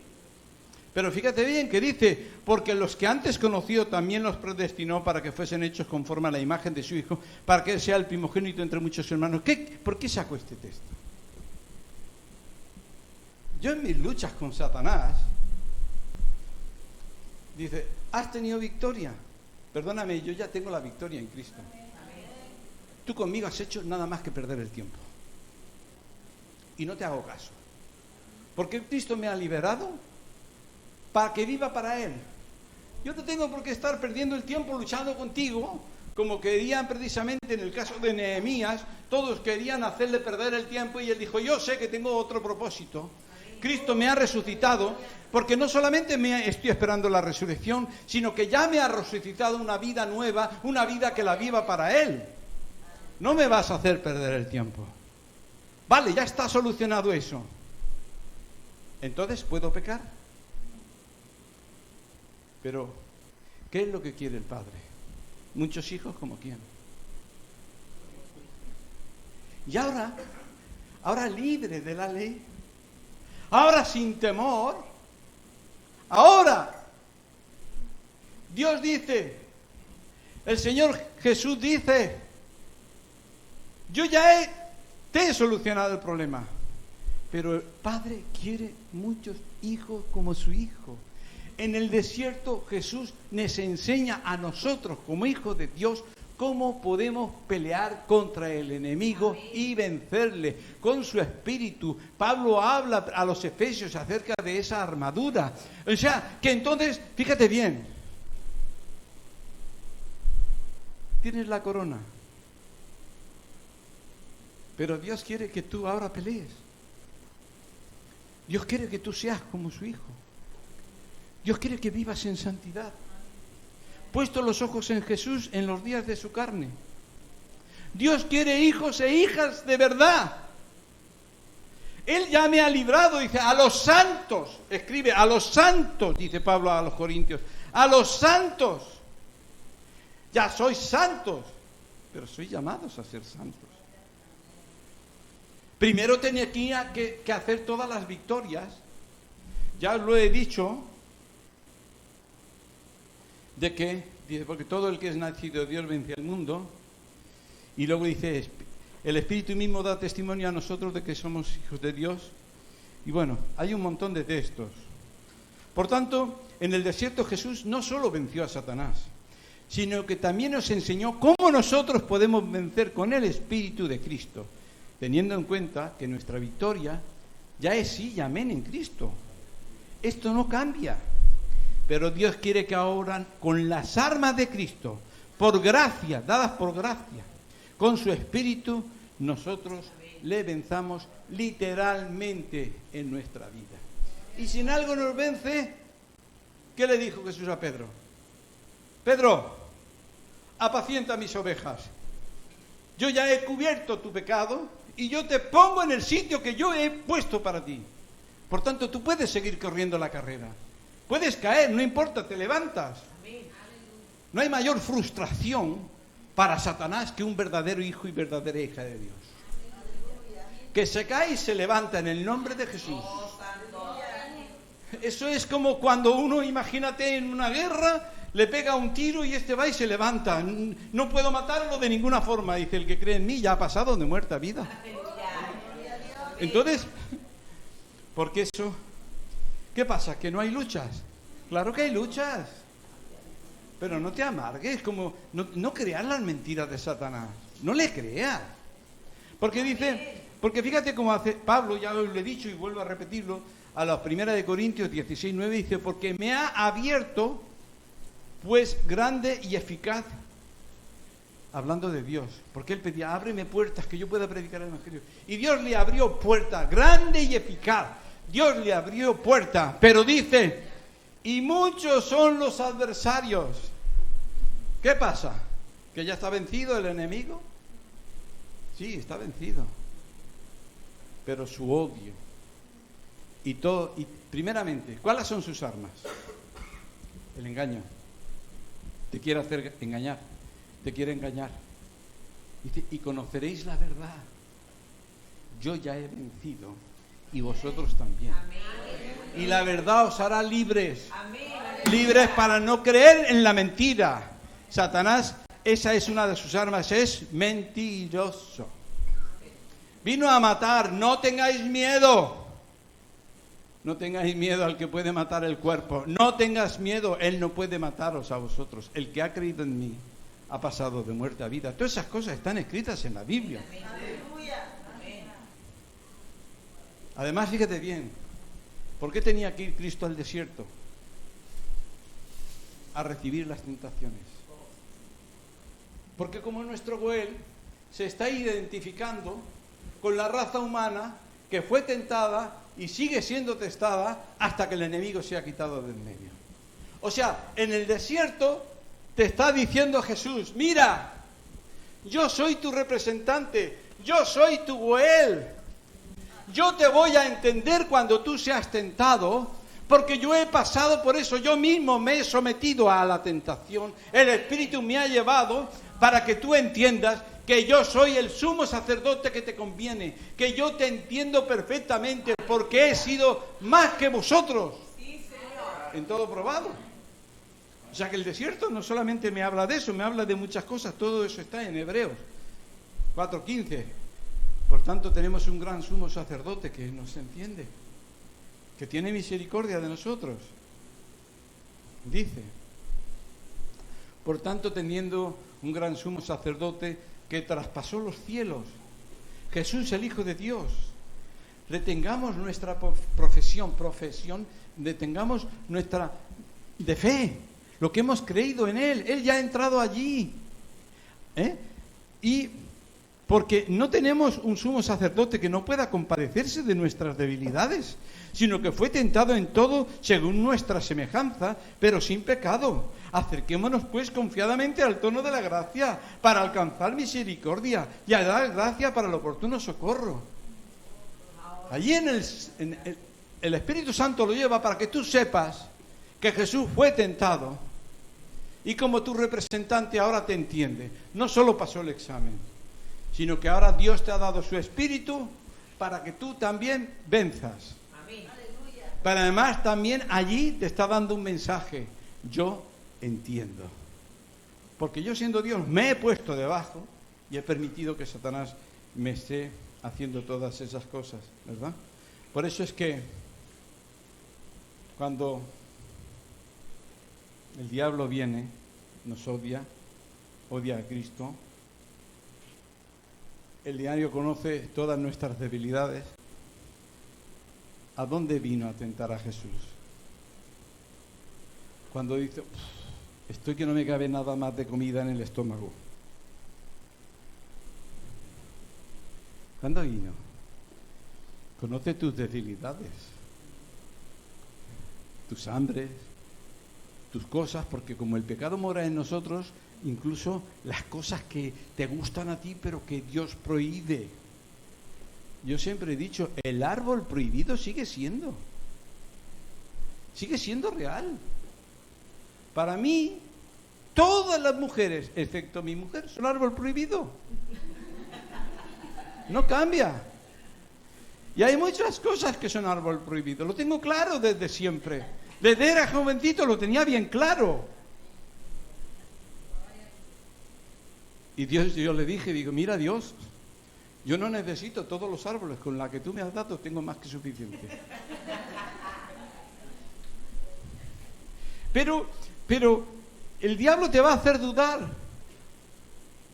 Speaker 1: Pero fíjate bien que dice, porque los que antes conoció también los predestinó para que fuesen hechos conforme a la imagen de su Hijo, para que Él sea el primogénito entre muchos hermanos. ¿Por qué saco este texto? Yo en mis luchas con Satanás, dice, ¿has tenido victoria? Perdóname, yo ya tengo la victoria en Cristo. Tú conmigo has hecho nada más que perder el tiempo. Y no te hago caso. Porque Cristo me ha liberado para que viva para Él. Yo no tengo por qué estar perdiendo el tiempo luchando contigo, como querían precisamente en el caso de Nehemías, todos querían hacerle perder el tiempo y él dijo, yo sé que tengo otro propósito. Cristo me ha resucitado, porque no solamente estoy esperando la resurrección, sino que ya me ha resucitado una vida nueva, una vida que la viva para Él. No me vas a hacer perder el tiempo. Vale, ya está solucionado eso. Entonces, ¿puedo pecar? Pero, ¿qué es lo que quiere el Padre? Muchos hijos como quién. Y ahora libre de la ley, ahora sin temor, ahora Dios dice, el Señor Jesús dice, yo ya te he solucionado el problema, pero el Padre quiere muchos hijos como su Hijo. En el desierto Jesús nos enseña a nosotros como hijos de Dios cómo podemos pelear contra el enemigo y vencerle con su espíritu. Pablo habla a los efesios acerca de esa armadura. O sea, que entonces, fíjate bien, tienes la corona, pero Dios quiere que tú ahora pelees. Dios quiere que tú seas como su Hijo. Dios quiere que vivas en santidad. Puesto los ojos en Jesús en los días de su carne. Dios quiere hijos e hijas de verdad. Él ya me ha librado, dice, a los santos, escribe, a los santos, dice Pablo a los Corintios, a los santos. Ya sois santos, pero sois llamados a ser santos. Primero tenía que hacer todas las victorias, ya os lo he dicho, ¿De qué? Dice, porque todo el que es nacido de Dios vence al mundo. Y luego dice, el Espíritu mismo da testimonio a nosotros de que somos hijos de Dios. Y bueno, hay un montón de textos. Por tanto, en el desierto Jesús no solo venció a Satanás, sino que también nos enseñó cómo nosotros podemos vencer con el Espíritu de Cristo, teniendo en cuenta que nuestra victoria ya es sí y amén en Cristo. Esto no cambia, pero Dios quiere que ahora, con las armas de Cristo, por gracia, dadas por gracia, con su Espíritu, nosotros le venzamos literalmente en nuestra vida. Y si en algo nos vence, ¿qué le dijo Jesús a Pedro? Pedro, apacienta mis ovejas. Yo ya he cubierto tu pecado y yo te pongo en el sitio que yo he puesto para ti. Por tanto, tú puedes seguir corriendo la carrera. Puedes caer, no importa, te levantas. No hay mayor frustración para Satanás que un verdadero hijo y verdadera hija de Dios. Que se cae y se levanta en el nombre de Jesús. Eso es como cuando uno, imagínate, en una guerra, le pega un tiro y este va y se levanta. No puedo matarlo de ninguna forma. Dice, el que cree en mí ya ha pasado de muerte a vida. Entonces, porque eso, ¿qué pasa? ¿Que no hay luchas? Claro que hay luchas. Pero no te amargues, como no creas las mentiras de Satanás. No le creas. Porque fíjate cómo hace Pablo, ya lo he dicho y vuelvo a repetirlo, a la 1 Corintios 16:9 dice, porque me ha abierto, pues, grande y eficaz, hablando de Dios, porque él pedía, ábreme puertas que yo pueda predicar el Evangelio. Y Dios le abrió puerta, grande y eficaz. Dios le abrió puerta, pero dice, y muchos son los adversarios. ¿Qué pasa? ¿Que ya está vencido el enemigo? Sí, está vencido. Pero su odio y todo, y primeramente, ¿cuáles son sus armas? El engaño. Te quiere hacer engañar, te quiere engañar. Dice, y conoceréis la verdad. Yo ya he vencido y vosotros también. Y la verdad os hará libres. Libres para no creer en la mentira. Satanás, esa es una de sus armas, es mentiroso. Vino a matar, no tengáis miedo. No tengáis miedo al que puede matar el cuerpo. No tengas miedo, él no puede mataros a vosotros. El que ha creído en mí ha pasado de muerte a vida. Todas esas cosas están escritas en la Biblia. Además, fíjate bien, ¿por qué tenía que ir Cristo al desierto? A recibir las tentaciones. Porque como nuestro Goel se está identificando con la raza humana que fue tentada y sigue siendo testada hasta que el enemigo se ha quitado del medio. O sea, en el desierto te está diciendo Jesús, mira, yo soy tu representante, yo soy tu Goel. Yo te voy a entender cuando tú seas tentado, porque yo he pasado por eso, yo mismo me he sometido a la tentación, el Espíritu me ha llevado para que tú entiendas que yo soy el sumo sacerdote que te conviene, que yo te entiendo perfectamente, porque he sido más que vosotros, en todo probado. O sea que el desierto no solamente me habla de eso, me habla de muchas cosas, todo eso está en Hebreos 4:15. Por tanto, tenemos un gran sumo sacerdote que nos entiende, que tiene misericordia de nosotros. Dice, por tanto, teniendo un gran sumo sacerdote que traspasó los cielos, Jesús el Hijo de Dios, retengamos nuestra profesión, retengamos nuestra de fe, lo que hemos creído en Él ya ha entrado allí. Y porque no tenemos un sumo sacerdote que no pueda compadecerse de nuestras debilidades, sino que fue tentado en todo según nuestra semejanza, pero sin pecado. Acerquémonos pues confiadamente al trono de la gracia para alcanzar misericordia y a dar gracia para el oportuno socorro. Allí el Espíritu Santo lo lleva para que tú sepas que Jesús fue tentado y como tu representante ahora te entiende. No solo pasó el examen, sino que ahora Dios te ha dado su Espíritu para que tú también venzas. Amén. Pero además también allí te está dando un mensaje. Yo entiendo. Porque yo siendo Dios me he puesto debajo y he permitido que Satanás me esté haciendo todas esas cosas, ¿verdad? Por eso es que cuando el diablo viene, nos odia a Cristo, el diario conoce todas nuestras debilidades. ¿A dónde vino a tentar a Jesús? Cuando dice, estoy que no me cabe nada más de comida en el estómago. ¿Cuándo vino? Conoce tus debilidades, tus hambres, tus cosas, porque como el pecado mora en nosotros, incluso las cosas que te gustan a ti, pero que Dios prohíbe. Yo siempre he dicho, el árbol prohibido sigue siendo real. Para mí, todas las mujeres, excepto mi mujer, son árbol prohibido. No cambia. Y hay muchas cosas que son árbol prohibido. Lo tengo claro desde siempre. Desde era jovencito lo tenía bien claro. Y yo le dije, digo, mira Dios, yo no necesito todos los árboles, con la que tú me has dado tengo más que suficiente. Pero el diablo te va a hacer dudar.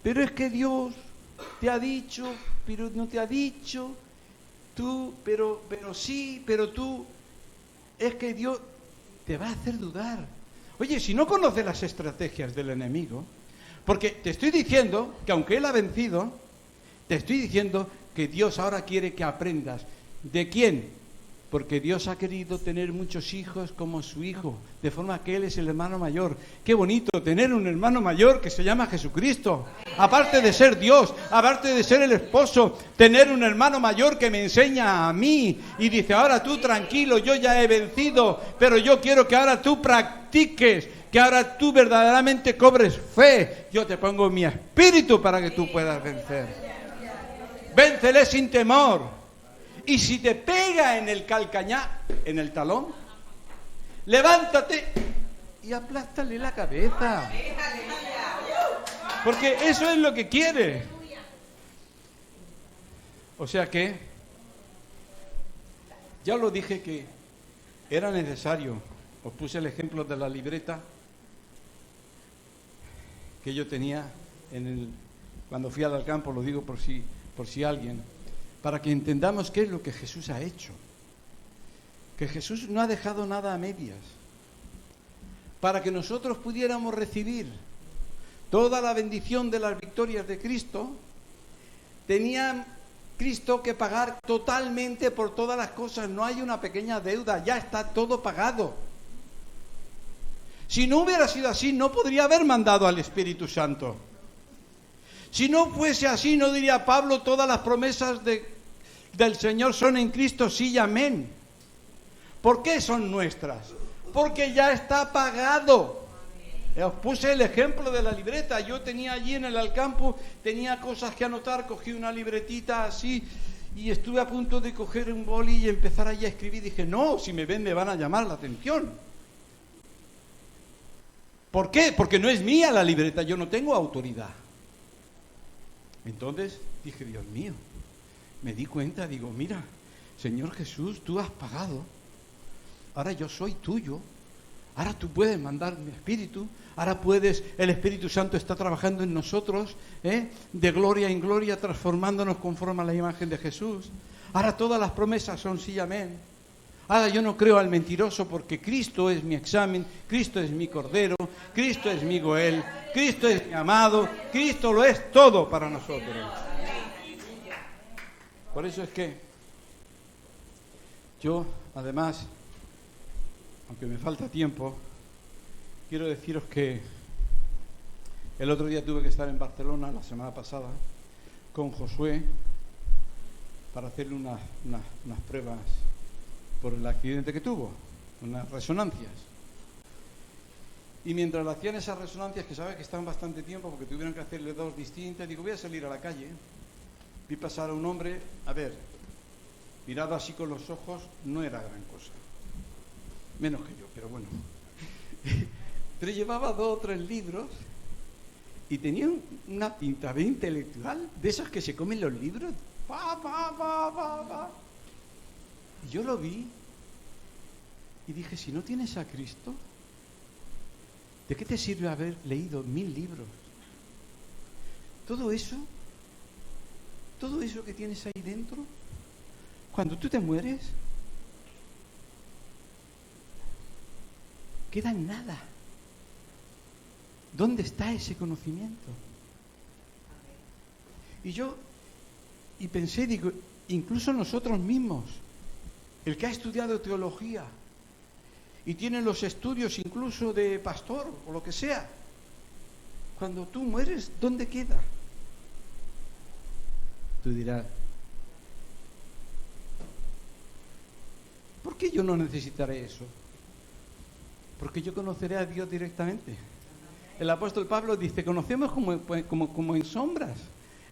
Speaker 1: Pero es que Dios te ha dicho, pero no te ha dicho, tú, pero sí, pero tú, es que Dios te va a hacer dudar. Oye, si no conoces las estrategias del enemigo, porque te estoy diciendo que aunque él ha vencido, te estoy diciendo que Dios ahora quiere que aprendas. ¿De quién? Porque Dios ha querido tener muchos hijos como su hijo, de forma que Él es el hermano mayor. Qué bonito tener un hermano mayor que se llama Jesucristo. Aparte de ser Dios, aparte de ser el esposo, tener un hermano mayor que me enseña a mí y dice, ahora tú tranquilo, yo ya he vencido, pero yo quiero que ahora tú practiques, que ahora tú verdaderamente cobres fe. Yo te pongo mi espíritu para que tú puedas vencer. Véncele sin temor. Y si te pega en el calcañá, en el talón, levántate y aplástale la cabeza. Porque eso es lo que quiere. O sea que, ya lo dije que era necesario. Os puse el ejemplo de la libreta que yo tenía cuando fui al campo, lo digo por si alguien, para que entendamos qué es lo que Jesús ha hecho. Que Jesús no ha dejado nada a medias. Para que nosotros pudiéramos recibir toda la bendición de las victorias de Cristo, tenía Cristo que pagar totalmente por todas las cosas. No hay una pequeña deuda, ya está todo pagado. Si no hubiera sido así, no podría haber mandado al Espíritu Santo. Si no fuese así, no diría Pablo, todas las promesas del Señor son en Cristo, sí y amén. ¿Por qué son nuestras? Porque ya está pagado. Os puse el ejemplo de la libreta. Yo tenía allí en el Alcampo, tenía cosas que anotar, cogí una libretita así y estuve a punto de coger un boli y empezar allí a escribir. Dije, no, si me ven me van a llamar la atención. ¿Por qué? Porque no es mía la libreta, yo no tengo autoridad. Entonces dije, Dios mío, me di cuenta, digo, mira, Señor Jesús, tú has pagado, ahora yo soy tuyo, ahora tú puedes mandar mi espíritu, ahora el Espíritu Santo está trabajando en nosotros, de gloria en gloria, transformándonos conforme a la imagen de Jesús. Ahora todas las promesas son sí y amén. Ahora yo no creo al mentiroso porque Cristo es mi examen, Cristo es mi cordero, Cristo es mi Goel, Cristo es mi amado, Cristo lo es todo para nosotros. Por eso es que yo, además, aunque me falta tiempo, quiero deciros que el otro día tuve que estar en Barcelona, la semana pasada, con Josué, para hacerle unas pruebas por el accidente que tuvo, unas resonancias. Y mientras le hacían esas resonancias, que sabes que estaban bastante tiempo, porque tuvieron que hacerle dos distintas, digo, voy a salir a la calle. Vi pasar a un hombre, mirado así con los ojos, no era gran cosa. Menos que yo, pero bueno. pero llevaba 2 o 3 libros y tenía una pinta de intelectual, de esos que se comen los libros. Y yo lo vi y dije, si no tienes a Cristo, ¿de qué te sirve haber leído 1000 libros? Todo eso que tienes ahí dentro, cuando tú te mueres, queda en nada. ¿Dónde está ese conocimiento? Y pensé, digo, incluso nosotros mismos, el que ha estudiado teología y tiene los estudios incluso de pastor o lo que sea, cuando tú mueres, ¿dónde queda? Tú dirás, ¿por qué yo no necesitaré eso? Porque yo conoceré a Dios directamente. El apóstol Pablo dice, conocemos como en sombras.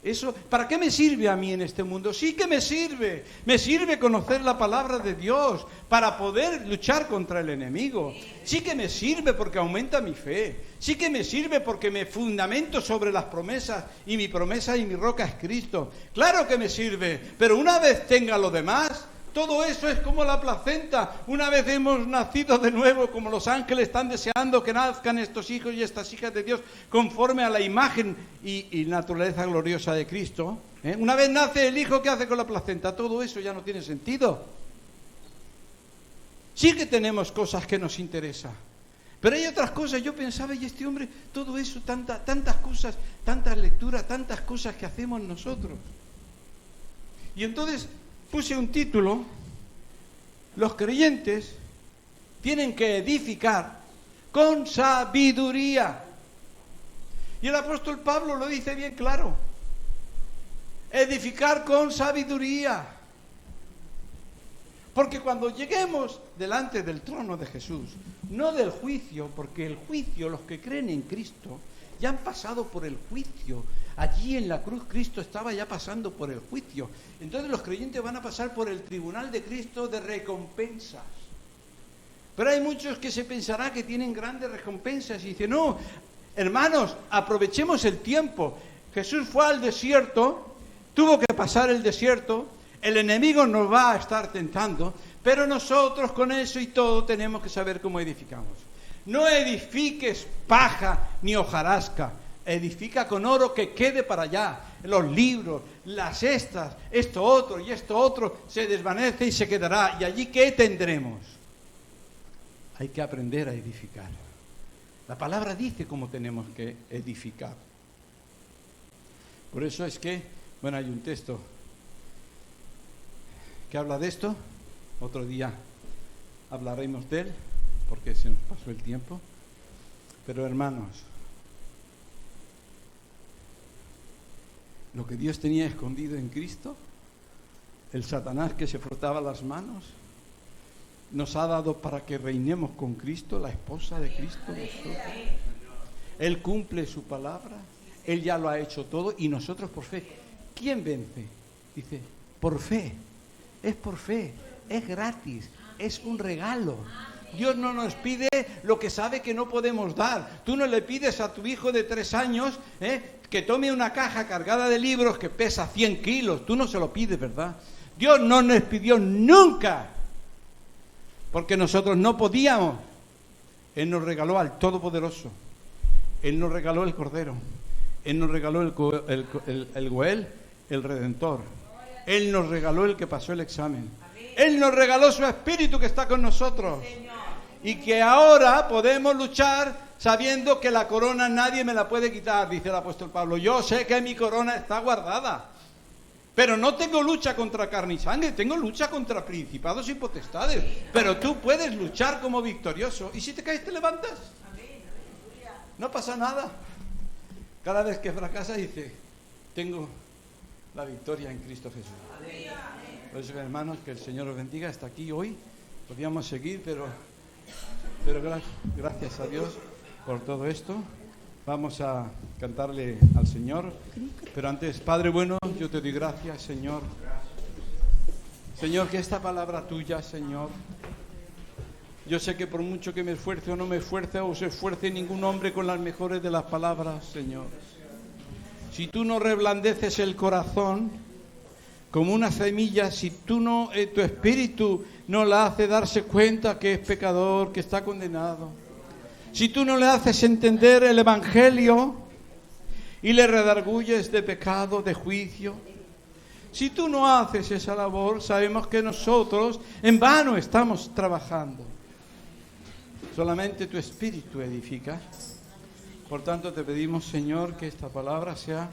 Speaker 1: Eso, ¿para qué me sirve a mí en este mundo? Sí que me sirve. Me sirve conocer la palabra de Dios para poder luchar contra el enemigo. Sí que me sirve porque aumenta mi fe. Sí que me sirve porque me fundamento sobre las promesas y mi promesa y mi roca es Cristo. Claro que me sirve, pero una vez tenga lo demás, todo eso es como la placenta. Una vez hemos nacido de nuevo, como los ángeles están deseando que nazcan estos hijos y estas hijas de Dios conforme a la imagen y naturaleza gloriosa de Cristo. Una vez nace el hijo, ¿qué hace con la placenta? Todo eso ya no tiene sentido. Sí que tenemos cosas que nos interesan, pero hay otras cosas. Yo pensaba, y este hombre, todo eso, tantas cosas, tantas lecturas, tantas cosas que hacemos nosotros. Y entonces puse un título: los creyentes tienen que edificar con sabiduría. Y el apóstol Pablo lo dice bien claro: edificar con sabiduría. Porque cuando lleguemos delante del trono de Jesús, no del juicio, porque el juicio, los que creen en Cristo, ya han pasado por el juicio. Allí en la cruz Cristo estaba ya pasando por el juicio. Entonces los creyentes van a pasar por el tribunal de Cristo de recompensas. Pero hay muchos que se pensará que tienen grandes recompensas y dicen, no, hermanos, aprovechemos el tiempo. Jesús fue al desierto, tuvo que pasar el desierto, el enemigo nos va a estar tentando, pero nosotros con eso y todo tenemos que saber cómo edificamos. No edifiques paja ni hojarasca, edifica con oro que quede para allá. Los libros, las estas, esto otro y esto otro se desvanece y se quedará. ¿Y allí qué tendremos? Hay que aprender a edificar. La palabra dice cómo tenemos que edificar. Por eso es que, bueno, hay un texto que habla de esto. Otro día hablaremos de él, porque se nos pasó el tiempo. Pero hermanos, lo que Dios tenía escondido en Cristo, el Satanás que se frotaba las manos, nos ha dado para que reinemos con Cristo, la esposa de Cristo, nosotros. Él cumple su palabra, Él ya lo ha hecho todo y nosotros por fe. ¿Quién vence? Dice, por fe. Es por fe, es gratis, es un regalo. Dios no nos pide lo que sabe que no podemos dar. Tú no le pides a tu hijo de 3 años que tome una caja cargada de libros que pesa 100 kilos. Tú no se lo pides, ¿verdad? Dios no nos pidió nunca, porque nosotros no podíamos. Él nos regaló al Todopoderoso. Él nos regaló el Cordero. Él nos regaló el Goel, el Redentor. Él nos regaló el que pasó el examen. Él nos regaló su Espíritu que está con nosotros. Y que ahora podemos luchar sabiendo que la corona nadie me la puede quitar, dice el apóstol Pablo. Yo sé que mi corona está guardada, pero no tengo lucha contra carne y sangre, tengo lucha contra principados y potestades. Pero tú puedes luchar como victorioso. Y si te caes, te levantas. No pasa nada. Cada vez que fracasas, dice, tengo la victoria en Cristo Jesús. Por eso, hermanos, que el Señor os bendiga. Hasta aquí hoy. Podíamos seguir, pero gracias a Dios por todo esto. Vamos a cantarle al Señor. Pero antes, Padre bueno, yo te doy gracias, Señor. Señor, que esta palabra tuya, Señor, Yo sé que por mucho que me esfuerce o no me esfuerce o se esfuerce ningún hombre con las mejores de las palabras, Señor. Si tú no reblandeces el corazón como una semilla, si tú no, tu espíritu no la hace darse cuenta que es pecador, que está condenado, si tú no le haces entender el Evangelio y le redarguyes de pecado, de juicio, si tú no haces esa labor, sabemos que nosotros en vano estamos trabajando. Solamente tu espíritu edifica. Por tanto, te pedimos, Señor, que esta palabra sea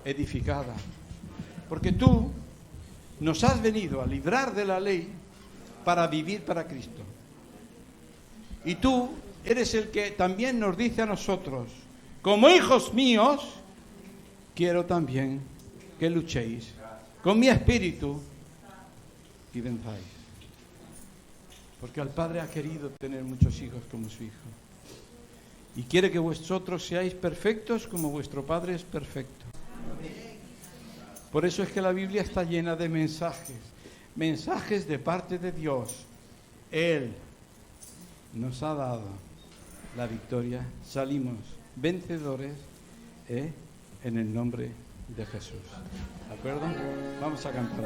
Speaker 1: edificada. Porque tú nos has venido a librar de la ley para vivir para Cristo. Y tú eres el que también nos dice a nosotros, como hijos míos, quiero también que luchéis con mi espíritu y venzáis. Porque el Padre ha querido tener muchos hijos como su Hijo. Y quiere que vosotros seáis perfectos como vuestro Padre es perfecto. Por eso es que la Biblia está llena de mensajes de parte de Dios. Él nos ha dado la victoria. Salimos vencedores en el nombre de Jesús. ¿De acuerdo? Vamos a cantar.